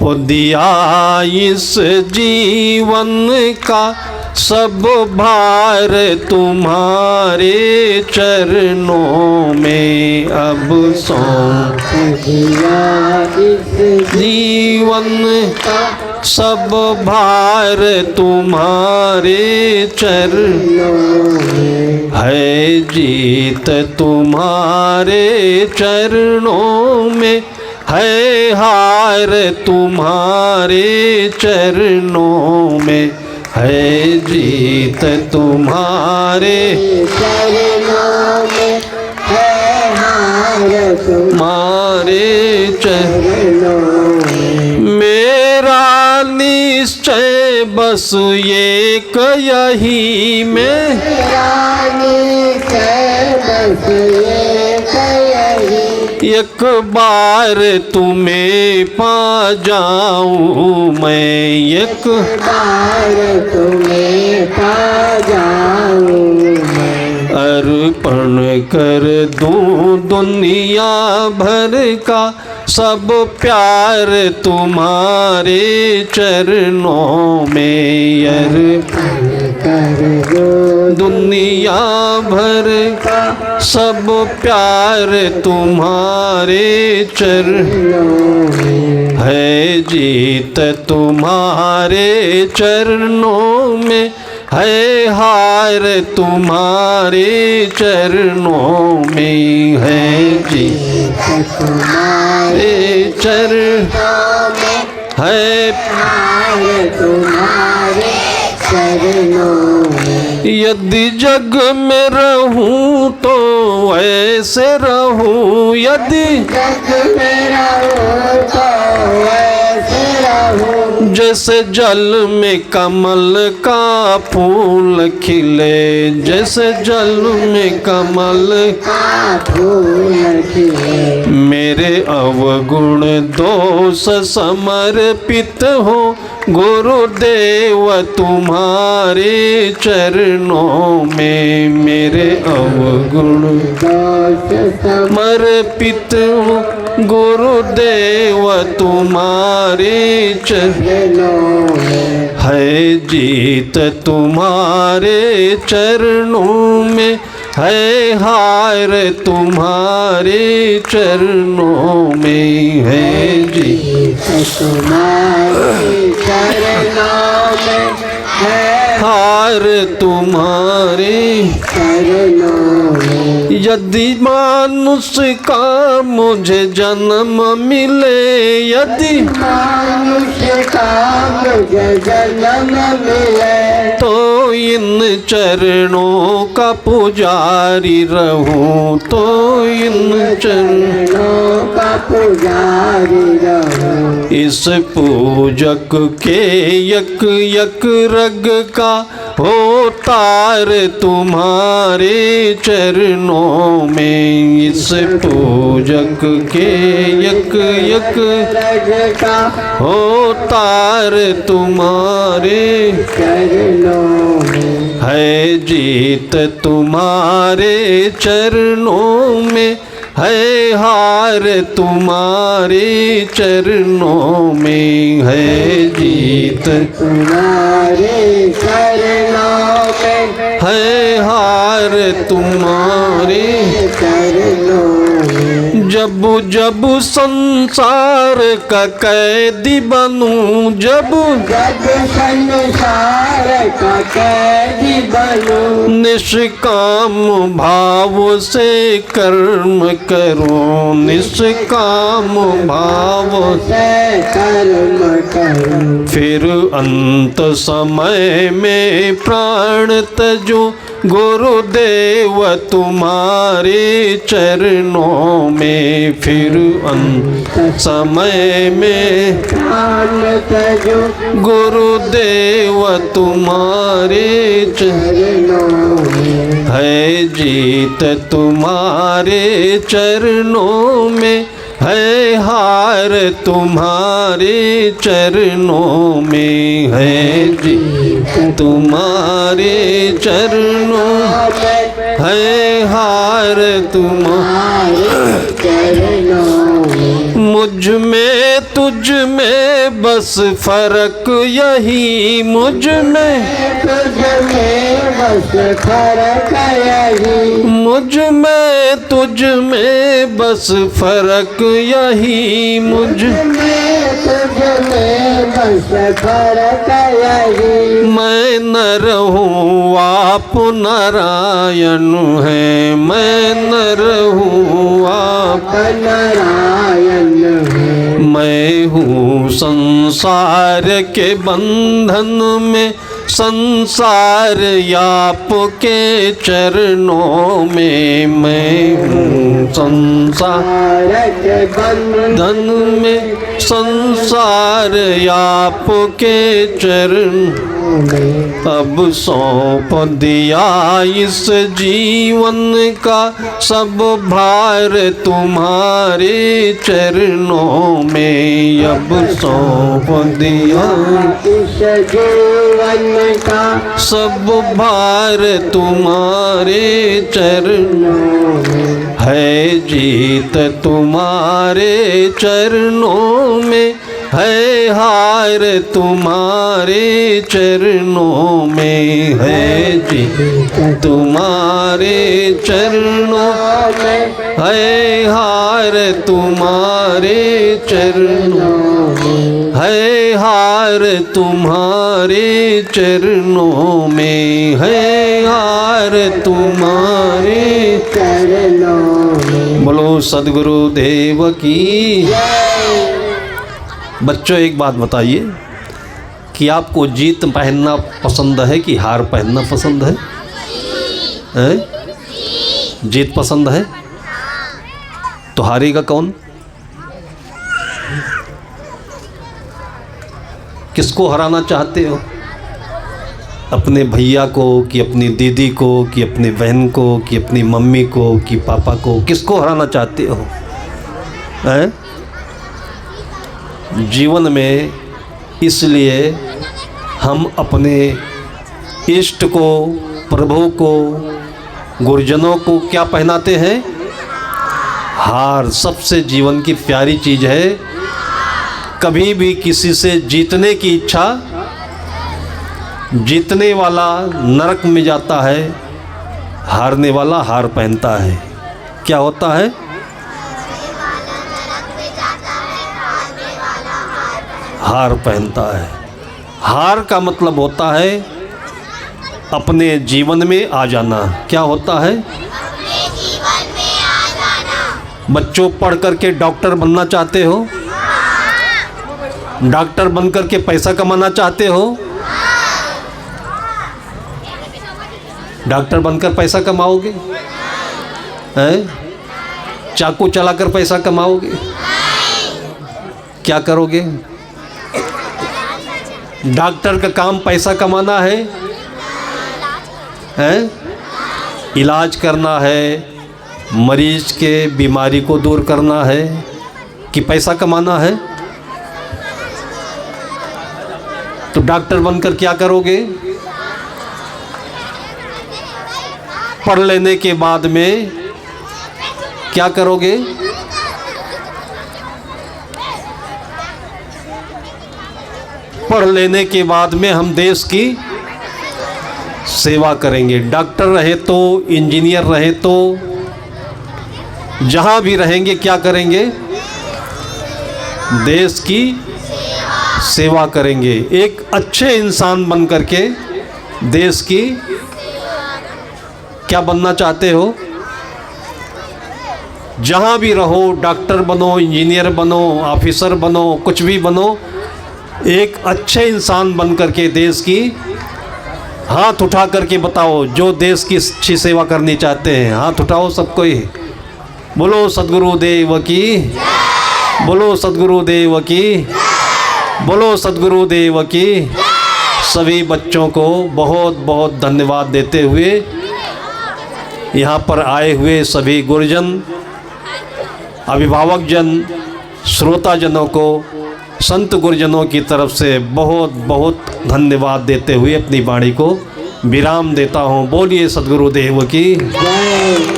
दिया इस जीवन का सब भार तुम्हारे चरणों में अब सौंप दिया। इस जीवन का सब भार तुम्हारे चरणों में है, जीत तुम्हारे चरणों में है, हार तुम्हारे चरणों में है, जीत तुम्हारे चरणों में है, हार तुम्हारे चरणों में। मेरा निश्चय बस एक यही, मेरा निश्चय बस एक यही, एक बार तुम्हें पा जाऊं मैं, एक बार तुम्हें पा जाऊं मैं। अर्पण कर दूं दुनिया भर का सब प्यार तुम्हारे चरणों में। अर्पण कर दूं दुनिया भर का सब प्यार तुम्हारे चरणों में है, जीत तुम्हारे चरणों में है, हार तुम्हारे चरणों में है, जीत तुम्हारे चरणों में है, हार तुम्हारे चरणों में। यदि जग में रहूं तो ऐसे रहूं, यदि जग में रहूं तो ऐसे रहूं, जैसे जल में कमल का फूल खिले, जैसे जल में कमल का फूल खिले। मेरे अवगुण दोष समर्पित हो गुरुदेव तुम्हारे चरणों में। मेरे अवगुण दोष समर्पित हो गुरुदेव तुम्हारे चरणों में है, जीत तुम्हारे चरणों में है, हार तुम्हारे चरणों में है, जीत तुम्हारे चरणों में है, हार तुम्हारे चरणों में। यदि मानुष्य का मुझे जन्म मिले, यदि मानुष्य का मुझे जन्म मिले, तो इन चरणों का पुजारी रहूं, तो इन चरणों का पुजारी रहूं। इस पूजक के यक यक रग का हो तार तुम्हारे चरणों में। इस पूजक के यक यक रग का हो तार तुम्हारे चरणों में है, जीत तुम्हारे चरणों में है, हार तुम्हारे चरणों में है, जीत तुम्हारे चरणों में है, हार तुम्हारे चरणों में। जब जब संसार का कैदी बनूं, जब जब संसार का कैदी बनूं, निष्काम भाव से कर्म करूं, निष्काम भाव से कर्म करूं। फिर अंत समय में प्राण तजूं गुरुदेव तुम्हारे चरणों में। फिर अंत समय में प्राण तजूं गुरुदेव तुम्हारे चरणों में है, जीत तुम्हारे चरणों में है हार तुम्हारे चरणों में है जीत तुम्हारे चरणों है हार तुम्हारे चरणों में। मुझ में तुझ में बस फर्क यही, मुझ में तुझ में बस फर्क यही, मुझ में तुझ में बस फर्क यही, मुझ में तुझ में बस फर्क यही। मैं नर हूँ आप नारायण है, मैं नर हूँ आप नारायण है। मैं हूँ संसार के बंधन में, संसार आपके चरणों में। मैं हूँ संसार के बंधन में, संसार आपके चरण। अब सौंप दिया इस जीवन का सब भार तुम्हारे चरणों में। अब सौंप दिया इस जीवन का सब भार तुम्हारे चरणों में। है जीत तुम्हारे चरणों में, है हार तुम्हारे चरणों में। है जीत तुम्हारे चरणों में, है हार तुम्हारे चरणों में। है हार तुम्हारे चरणों में, है हार तुम्हारे चरणों में। बोलो सद्गुरु देव की। बच्चों एक बात बताइए कि आपको जीत पहनना पसंद है कि हार पहनना पसंद है? जीत पसंद है तो हारेगा कौन? किसको हराना चाहते हो? अपने भैया को कि अपनी दीदी को कि अपनी बहन को कि अपनी मम्मी को कि पापा को? किसको हराना चाहते हो? जीवन में इसलिए हम अपने इष्ट को, प्रभु को, गुरुजनों को क्या पहनाते हैं? हार। सबसे जीवन की प्यारी चीज़ है। कभी भी किसी से जीतने की इच्छा, जीतने वाला नरक में जाता है, हारने वाला हार पहनता है। क्या होता है? हार पहनता है। हार का मतलब होता है अपने जीवन में आ जाना। क्या होता है? अपने जीवन में आ जाना। बच्चों पढ़ करके डॉक्टर बनना चाहते हो? डॉक्टर बन करके पैसा कमाना चाहते हो? डॉक्टर बनकर पैसा कमाओगे? चाकू चलाकर पैसा कमाओगे? क्या करोगे? डॉक्टर का काम पैसा कमाना है? इलाज करना है, मरीज के बीमारी को दूर करना है कि पैसा कमाना है? तो डॉक्टर बनकर क्या करोगे? पढ़ लेने के बाद में क्या करोगे? पढ़ लेने के बाद में हम देश की सेवा करेंगे। डॉक्टर रहे तो, इंजीनियर रहे तो, जहाँ भी रहेंगे क्या करेंगे? देश की सेवा करेंगे। एक अच्छे इंसान बन करके देश की क्या बनना चाहते हो? जहाँ भी रहो, डॉक्टर बनो, इंजीनियर बनो, ऑफिसर बनो, कुछ भी बनो, एक अच्छे इंसान बन करके देश की, हाथ उठा करके बताओ जो देश की अच्छी सेवा करनी चाहते हैं। हाथ उठाओ सबको ही। बोलो सद्गुरु देव की, बोलो सद्गुरु देव की, बोलो सद्गुरु देव की। सभी बच्चों को बहुत बहुत धन्यवाद देते हुए यहाँ पर आए हुए सभी गुरुजन, अभिभावक जन, श्रोताजनों को, संत गुरुजनों की तरफ से बहुत बहुत धन्यवाद देते हुए अपनी वाणी को विराम देता हूँ। बोलिए सद्गुरुदेव की जय।